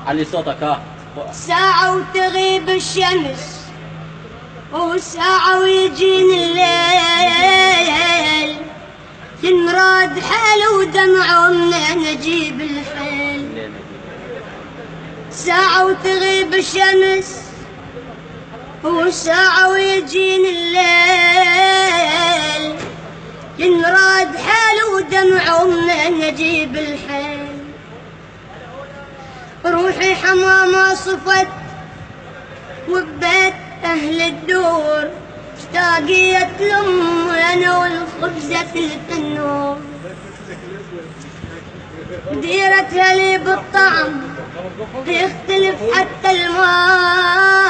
علي صوتك. ها ساعة وتغيب الشمس وساعة ويجيني الليل، ينراد حال ودمع ومنين اجيب الحيل. ساعة وتغيب الشمس وساعة ويجيني الليل، ينراد حال ودمع ومنين اجيب الحيل. روحي حمامة صفت وبيت أهل الدور، اشتاقية لأم أنا والخبزة التنور. ديرتها لي بالطعم يختلف حتى الماي،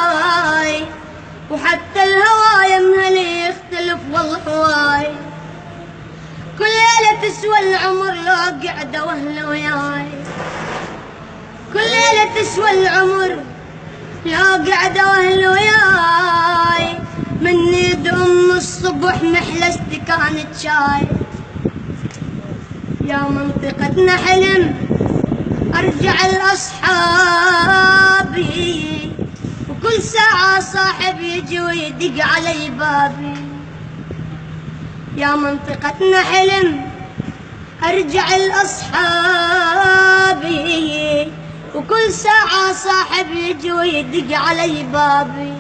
وحتى الهواي يمها لي يختلف والله. كل ليلة تسوى العمر لو قعدة واهله وياي، كل ليلة تسوى العمر لو قعدة واهله وياي. مني دم الصبح محلى استكانة شاي. يا منطقتنا حلم ارجع لاصحابي، وكل ساعة صاحب يجي ويدق علي بابي. يا منطقتنا حلم ارجع لاصحابي، وكل ساعة صاحب يجي ويدق علي بابي.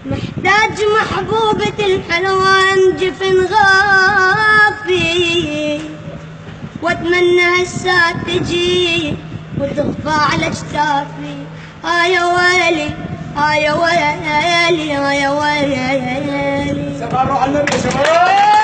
محتاج محبوبة الحلوان جفن غافي، واتمنى هسه تجي وتخفى على اجتافي. يا ويلي يا ويلي يا ويلي. سمعوا على النبي يا شباب.